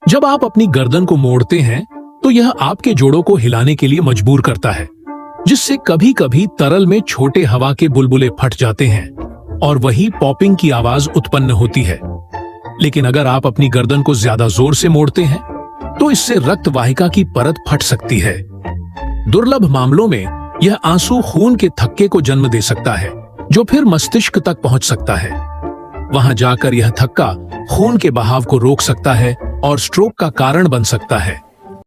जब आप अपनी गर्दन को मोड़ते हैं तो यह आपके जोड़ों को हिलाने के लिए मजबूर करता है, जिससे कभी कभी तरल में छोटे हवा के बुलबुले फट जाते हैं और वही पॉपिंग की आवाज उत्पन्न होती है। लेकिन अगर आप अपनी गर्दन को ज्यादा जोर से मोड़ते हैं तो इससे रक्त वाहिका की परत फट सकती है। दुर्लभ मामलों में यह आंसू खून के थक्के को जन्म दे सकता है, जो फिर मस्तिष्क तक पहुंच सकता है। वहां जाकर यह थक्का खून के बहाव को रोक सकता है और स्ट्रोक का कारण बन सकता है।